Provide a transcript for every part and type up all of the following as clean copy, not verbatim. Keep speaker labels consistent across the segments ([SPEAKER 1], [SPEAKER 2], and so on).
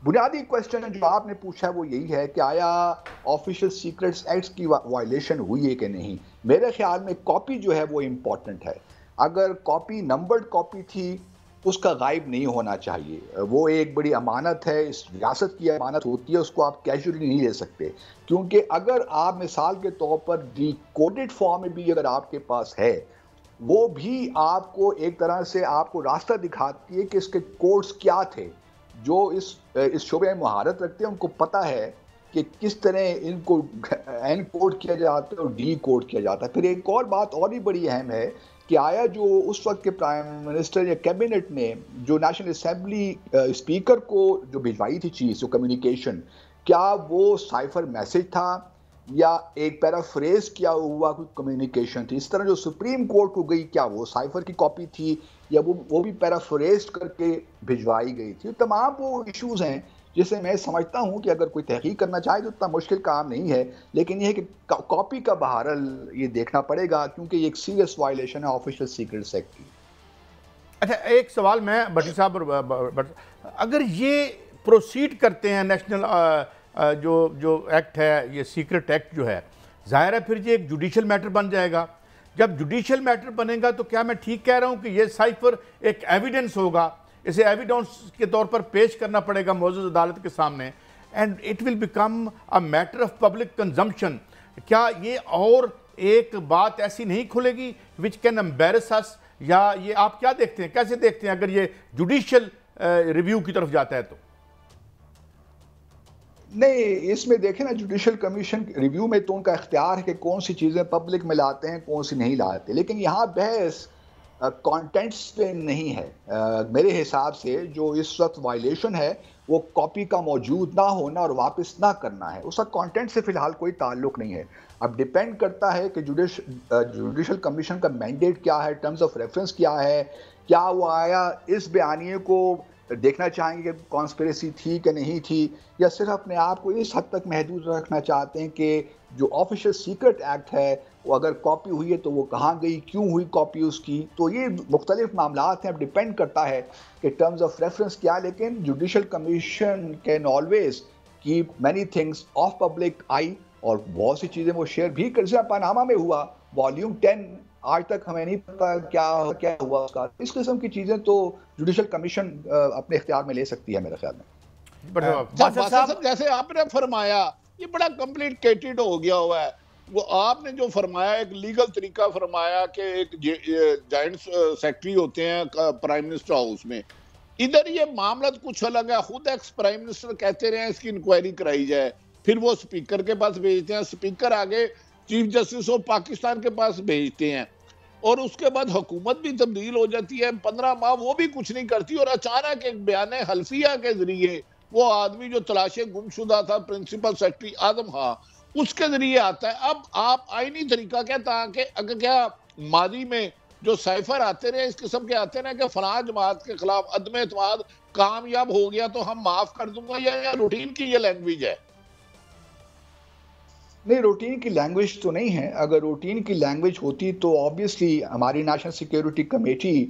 [SPEAKER 1] بنیادی کوشچن جو آپ نے پوچھا وہ یہی ہے کہ آیا آفیشیل سیکرٹس ایکٹس کی وائلیشن ہوئی ہے کہ نہیں. میرے خیال میں کاپی جو ہے وہ امپورٹنٹ ہے. اگر کاپی نمبرڈ کاپی تھی اس کا غائب نہیں ہونا چاہیے. وہ ایک بڑی امانت ہے, اس ریاست کی امانت ہوتی ہے, اس کو آپ کیجولی نہیں لے سکتے. کیونکہ اگر آپ مثال کے طور پر ڈی کوڈڈ فارم میں بھی اگر آپ کے پاس ہے, وہ بھی آپ کو ایک طرح سے آپ کو راستہ دکھاتی ہے کہ اس کے کوڈز کیا تھے. جو اس شعبے میں مہارت رکھتے ہیں ان کو پتہ ہے کہ کس طرح ان کو این کوڈ کیا جاتا ہے اور ڈی کوڈ کیا جاتا ہے. پھر ایک اور بات اور بھی بڑی اہم ہے کہ آیا جو اس وقت کے پرائم منسٹر یا کیبنٹ نے جو نیشنل اسمبلی اسپیکر کو جو بھجوائی تھی چیز, جو کمیونیکیشن, کیا وہ سائفر میسج تھا یا ایک پیرافریز کیا ہوا کوئی کمیونیکیشن تھی. اس طرح جو سپریم کورٹ کو گئی, کیا وہ سائفر کی کاپی تھی یا وہ بھی پیرافریز کر کے بھجوائی گئی تھی. تمام وہ ایشوز ہیں جسے میں سمجھتا ہوں کہ اگر کوئی تحقیق کرنا چاہے تو اتنا مشکل کام نہیں ہے, لیکن یہ ہے کہ کاپی کا بہرحال یہ دیکھنا پڑے گا کیونکہ یہ ایک سیریس وائلیشن ہے آفیشیل سیکرٹس ایکٹ کی.
[SPEAKER 2] اچھا ایک سوال میں بھٹی صاحب, اگر یہ پروسیڈ کرتے ہیں نیشنل جو ایکٹ ہے, یہ سیکرٹ ایکٹ جو ہے, ظاہر ہے پھر یہ ایک جوڈیشل میٹر بن جائے گا. جب جوڈیشل میٹر بنے گا تو کیا میں ٹھیک کہہ رہا ہوں کہ یہ سائفر ایک ایویڈنس ہوگا, اسے ایویڈنس کے طور پر پیش کرنا پڑے گا معزز عدالت کے سامنے, and it will become a matter of public consumption. کیا یہ اور ایک بات ایسی نہیں کھلے گی وچ کین امبیرس اس, یا یہ آپ کیا دیکھتے ہیں, کیسے دیکھتے ہیں اگر یہ جوڈیشل ریویو کی طرف جاتا ہے تو؟
[SPEAKER 1] نہیں, اس میں دیکھیں نا, جوڈیشل کمیشن ریویو میں تو ان کا اختیار ہے کہ کون سی چیزیں پبلک میں لاتے ہیں کون سی نہیں لاتے, لیکن یہاں بحث کانٹینٹس پہ نہیں ہے. میرے حساب سے جو اس وقت وائلیشن ہے وہ کاپی کا موجود نہ ہونا اور واپس نہ کرنا ہے, اس کا کانٹینٹ سے فی الحال کوئی تعلق نہیں ہے. اب ڈیپینڈ کرتا ہے کہ جوڈیشل کمیشن کا مینڈیٹ کیا ہے, ٹرمز آف ریفرنس کیا ہے, کیا وہ آیا اس بیانیے کو دیکھنا چاہیں گے کہ کانسپریسی تھی کہ نہیں تھی, یا صرف اپنے آپ کو اس حد تک محدود رکھنا چاہتے ہیں کہ جو آفیشیل سیکرٹ ایکٹ ہے وہ اگر کاپی ہوئی ہے تو وہ کہاں گئی, کیوں ہوئی کاپی اس کی. تو یہ مختلف معاملات ہیں, اب ڈیپینڈ کرتا ہے کہ ٹرمز آف ریفرنس کیا. لیکن judicial commission can always keep many things of public eye, اور بہت سی چیزیں وہ شیئر بھی کر, جیسے پاناما میں ہوا والیوم 10, آج تک ہمیں نہیں پتا کیا ہوا اس کا. اس قسم کی چیزیں تو جوڈیشل کمیشن اپنے اختیار میں لے سکتی ہے میرے خیال میں.
[SPEAKER 3] باسط صاحب جیسے آپ نے فرمایا یہ بڑا کمپلیکیٹڈ ہو گیا ہوا ہے. وہ آپ نے جو فرمایا ایک لیگل طریقہ فرمایا کہ ایک جوائنٹ سیکرٹری ہوتے ہیں پرائم منسٹر ہاؤس میں, ادھر یہ معاملات کچھ الگ ہے. خود ایکس پرائم منسٹر کہتے رہے ہیں اس کی انکوائری کرائی جائے, پھر وہ سپیکر کے پاس بھیجتے ہیں, سپیکر آگے چیف جسٹس آف پاکستان کے پاس بھیجتے ہیں, اور اس کے بعد حکومت بھی تبدیل ہو جاتی ہے. 15 ماہ وہ بھی کچھ نہیں کرتی, اور اچانک ایک بیان حلفیہ کے ذریعے وہ آدمی جو تلاشے گم شدہ تھا پرنسپل سیکرٹری اعظم خان, اس کے ذریعے آتا ہے. اب آپ آئینی طریقہ کہتا ہے کہ اگر کیا ماضی میں جو سائفر آتے رہے اس قسم کے آتے رہے کہ فلاں جماعت کے خلاف عدم اعتماد کامیاب ہو گیا تو ہم معاف کر دوں گا, یا روٹین کی یہ لینگویج ہے؟
[SPEAKER 1] نہیں, روٹین کی لینگویج تو نہیں ہے. اگر روٹین کی لینگویج ہوتی تو آبویسلی ہماری نیشنل سیکیورٹی کمیٹی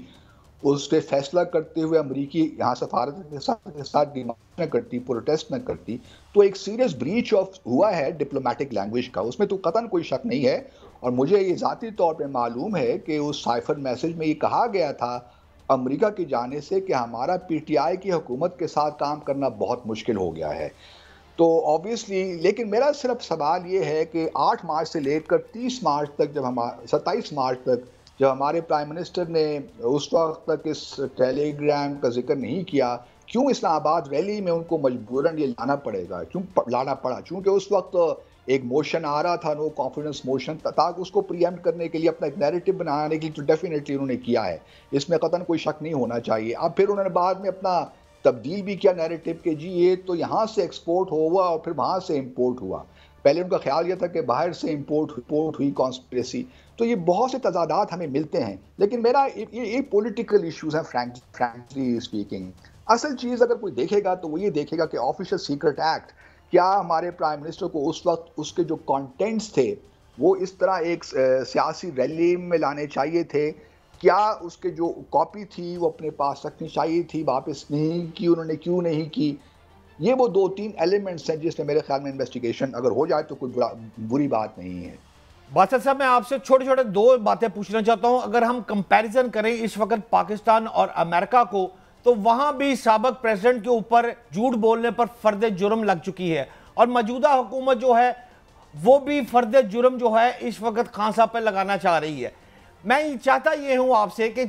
[SPEAKER 1] اس پہ فیصلہ کرتے ہوئے امریکی یہاں سفارت کے ساتھ ڈیمانڈ نہ کرتی, پروٹیسٹ نہ کرتی. تو ایک سیریس بریچ آف ہوا ہے ڈپلومیٹک لینگویج کا, اس میں تو قطعاً کوئی شک نہیں ہے. اور مجھے یہ ذاتی طور پہ معلوم ہے کہ اس سائفر میسج میں یہ کہا گیا تھا امریکہ کی جانب سے کہ ہمارا پی ٹی آئی کی حکومت کے ساتھ کام کرنا بہت مشکل ہو گیا ہے. تو آبویسلی, لیکن میرا صرف سوال یہ ہے کہ 8 مارچ سے لے کر 30 مارچ تک, جب 27 مارچ تک جب ہمارے پرائم منسٹر نے اس وقت تک اس ٹیلی گرام کا ذکر نہیں کیا, کیوں اسلام آباد ریلی میں ان کو مجبوراً یہ لانا پڑے گا, کیوں لانا پڑا؟ چونکہ اس وقت ایک موشن آ رہا تھا, نو کانفیڈنس موشن, تاکہ اس کو پریمپٹ کرنے کے لیے, اپنا ایک نیریٹو بنانے کے لیے, تو ڈیفینیٹلی انہوں نے کیا ہے, اس میں قطعاً کوئی شک نہیں ہونا چاہیے. اب پھر انہوں نے بعد میں اپنا تبدیل بھی کیا نیریٹو کہ جی یہ تو یہاں سے ایکسپورٹ ہوا اور پھر وہاں سے امپورٹ ہوا. پہلے ان کا خیال یہ تھا کہ باہر سے امپورٹ ہوئی کانسپریسی. تو یہ بہت سے تضادات ہمیں ملتے ہیں, لیکن میرا یہ پولیٹیکل ایشوز ہیں فرینکلی اسپیکنگ. اصل چیز اگر کوئی دیکھے گا تو وہ یہ دیکھے گا کہ آفیشیل سیکرٹ ایکٹ کیا ہمارے پرائم منسٹر کو اس وقت اس کے جو کانٹینٹس تھے وہ اس طرح ایک سیاسی ریلی میں لانے چاہیے تھے, کیا اس کے جو کاپی تھی وہ اپنے پاس رکھنی چاہیے تھی, واپس نہیں کی انہوں نے, کیوں نہیں کی. یہ وہ 2-3 ایلیمنٹس ہیں جس میں میرے خیال میں انویسٹیگیشن اگر ہو جائے تو کوئی بری بات نہیں ہے۔
[SPEAKER 4] بادشاہ صاحب میں آپ سے چھوٹے چھوٹے 2 باتیں پوچھنا چاہتا ہوں۔ اگر ہم کمپیریزن کریں اس وقت پاکستان اور امریکہ کو، تو وہاں بھی سابق پریزیڈنٹ کے اوپر جھوٹ بولنے پر فرد جرم لگ چکی ہے، اور موجودہ حکومت جو ہے وہ بھی فرد جرم جو ہے اس وقت خان صاحب پہ لگانا چاہ رہی ہے۔ میں چاہتا یہ ہوں آپ سے کہ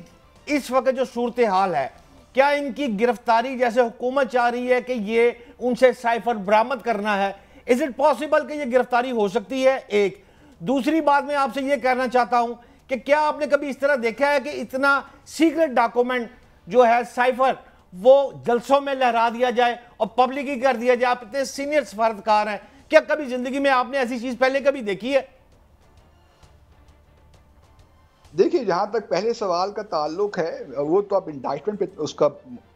[SPEAKER 4] اس وقت جو صورتحال ہے، کیا ان کی گرفتاری جیسے حکومت چاہ رہی ہے کہ یہ ان سے سائفر برآمد کرنا ہے، از اٹ پاسبل کہ یہ گرفتاری ہو سکتی ہے؟ ایک دوسری بات میں آپ سے یہ کہنا چاہتا ہوں کہ کیا آپ نے کبھی اس طرح دیکھا ہے کہ اتنا سیکرٹ ڈاکومنٹ جو ہے سائفر وہ جلسوں میں لہرا دیا جائے اور پبلک کر دیا جائے؟ آپ اتنے سینئر سفارتکار ہیں، کیا کبھی زندگی میں آپ نے ایسی چیز پہلے کبھی دیکھی ہے؟
[SPEAKER 1] دیکھیے جہاں تک پہلے سوال کا تعلق ہے وہ تو اب انڈائٹمنٹ پہ اس کا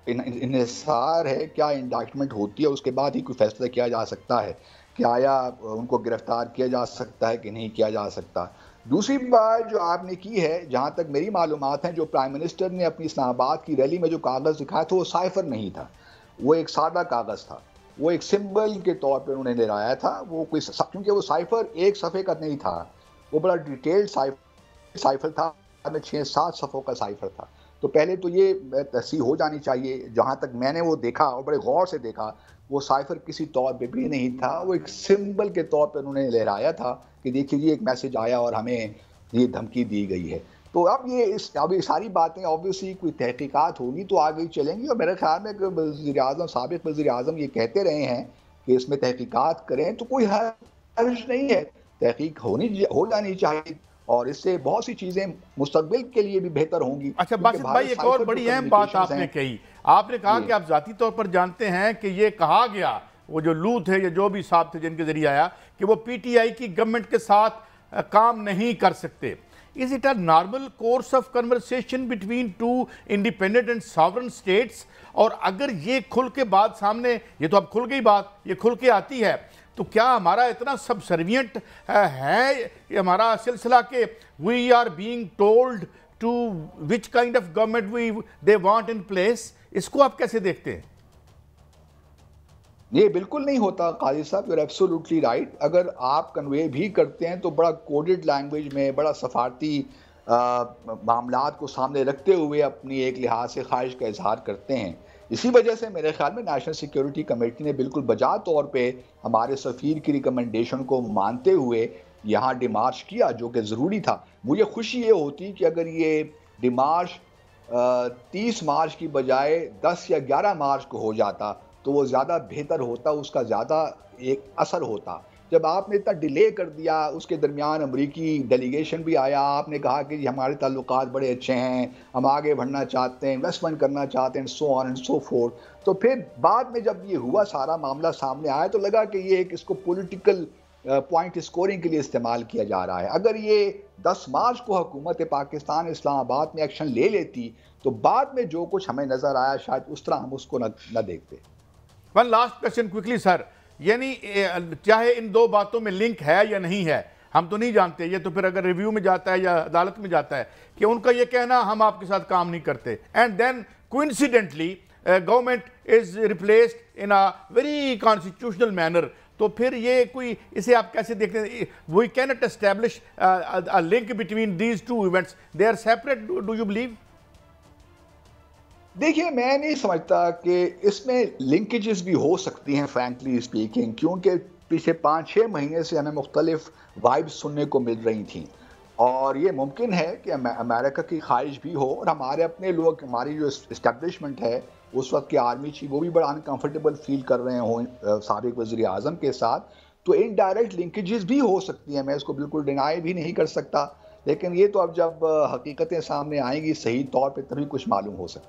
[SPEAKER 1] انحصار ہے، کیا انڈائٹمنٹ ہوتی ہے اس کے بعد ہی کوئی فیصلہ کیا جا سکتا ہے کہ آیا ان کو گرفتار کیا جا سکتا ہے کہ نہیں کیا جا سکتا۔ دوسری بات جو آپ نے کی ہے، جہاں تک میری معلومات ہیں، جو پرائم منسٹر نے اپنی اسلام آباد کی ریلی میں جو کاغذ دکھایا تھا وہ سائفر نہیں تھا، وہ ایک سادہ کاغذ تھا، وہ ایک سمبل کے طور پہ انہوں نے لہرایا تھا، وہ کوئی کیونکہ وہ سائفر ایک صفحے کا نہیں تھا، وہ بڑا ڈیٹیلڈ سائفر تھا، میں 6-7 صفحوں کا سائفر تھا۔ تو پہلے تو یہ تصحیح ہو جانی چاہیے، جہاں تک میں نے وہ دیکھا اور بڑے غور سے دیکھا، وہ سائفر کسی طور پہ بھی نہیں تھا، وہ ایک سمبل کے طور پہ انہوں نے لہرایا تھا کہ دیکھیے یہ ایک میسج آیا اور ہمیں یہ دھمکی دی گئی ہے۔ تو اب یہ ساری باتیں اوبویسلی کوئی تحقیقات ہوگی تو آگے چلیں گی، اور میرے خیال میں کہ وزیر اعظم، سابق وزیر اعظم یہ کہتے رہے ہیں کہ اس میں تحقیقات کریں، تو کوئی حرج نہیں ہے، تحقیق ہو جانی چاہیے، اور اس سے بہت سی چیزیں مستقبل کے لیے بھی بہتر ہوں گی۔
[SPEAKER 2] اچھا باسط بھائی، ایک اور بڑی اہم بات آپ نے کہی، آپ نے کہا کہ آپ ذاتی طور پر جانتے ہیں کہ یہ کہا گیا، وہ جو لو تھے یا جو بھی صاحب تھے جن کے ذریعے آیا، کہ وہ پی ٹی آئی کی گورنمنٹ کے ساتھ کام نہیں کر سکتے۔ Is it a normal course of conversation between two independent and sovereign states؟ اور اگر یہ کھل کے بات سامنے، یہ تو اب کھل گئی بات، یہ کھل کے آتی ہے، تو کیا ہمارا اتنا سبسروینٹ ہے یہ ہمارا سلسلہ کہ we are being told to which kind of government they want in place؟ اس کو آپ کیسے دیکھتے ہیں؟
[SPEAKER 1] یہ بالکل نہیں ہوتا قاضی صاحب، you're absolutely right۔ اگر آپ کنوے بھی کرتے ہیں تو بڑا کوڈڈ لینگویج میں، بڑا سفارتی معاملات کو سامنے رکھتے ہوئے اپنی ایک لحاظ سے خواہش کا اظہار کرتے ہیں۔ اسی وجہ سے میرے خیال میں نیشنل سیکیورٹی کمیٹی نے بالکل بجا طور پہ ہمارے سفیر کی ریکمنڈیشن کو مانتے ہوئے یہاں ڈیمارش کیا، جو کہ ضروری تھا۔ مجھے خوشی یہ ہوتی کہ اگر یہ ڈیمارش 30 مارچ کی بجائے 10 یا 11 مارچ کو ہو جاتا تو وہ زیادہ بہتر ہوتا، اس کا زیادہ ایک اثر ہوتا۔ جب آپ نے اتنا ڈیلے کر دیا، اس کے درمیان امریکی ڈیلیگیشن بھی آیا، آپ نے کہا کہ ہمارے تعلقات بڑے اچھے ہیں، ہم آگے بڑھنا چاہتے ہیں، انویسٹمنٹ کرنا چاہتے ہیں، سو آن اینڈ سو فورتھ۔ تو پھر بعد میں جب یہ ہوا، سارا معاملہ سامنے آیا، تو لگا کہ یہ ایک اس کو پولیٹیکل پوائنٹ اسکورنگ کے لیے استعمال کیا جا رہا ہے۔ اگر یہ 10 مارچ کو حکومت پاکستان اسلام آباد میں ایکشن لے لیتی تو بعد میں جو کچھ ہمیں نظر آیا شاید اس طرح ہم اس کو نہ دیکھتے۔
[SPEAKER 2] ون لاسٹ کویسچن کوئکلی سر، یعنی چاہے ان دو باتوں میں لنک ہے یا نہیں ہے، ہم تو نہیں جانتے، یہ تو پھر اگر ریویو میں جاتا ہے یا عدالت میں جاتا ہے کہ ان کا یہ کہنا ہم آپ کے ساتھ کام نہیں کرتے، and then coincidentally government is replaced in a very constitutional manner, تو پھر یہ کوئی اسے آپ کیسے دیکھتے ہیں؟ We can't establish a link between these two events, they are separate, do you believe?
[SPEAKER 1] دیکھیے میں نہیں سمجھتا کہ اس میں لنکیجز بھی ہو سکتی ہیں فرینکلی اسپیکنگ، کیونکہ پچھلے 5-6 مہینے سے ہمیں مختلف وائبز سننے کو مل رہی تھیں، اور یہ ممکن ہے کہ امریکہ کی خواہش بھی ہو اور ہمارے اپنے لوگ، ہماری جو اسٹیبلشمنٹ ہے اس وقت کی آرمی چیف، وہ بھی بڑا انکمفرٹیبل فیل کر رہے ہوں سابق وزیر اعظم کے ساتھ، تو انڈائریکٹ لنکیجز بھی ہو سکتی ہیں، میں اس کو بالکل ڈینائی بھی نہیں کر سکتا، لیکن یہ تو اب جب حقیقتیں سامنے آئیں گی صحیح طور پہ تبھی کچھ معلوم ہو سکتا ہے۔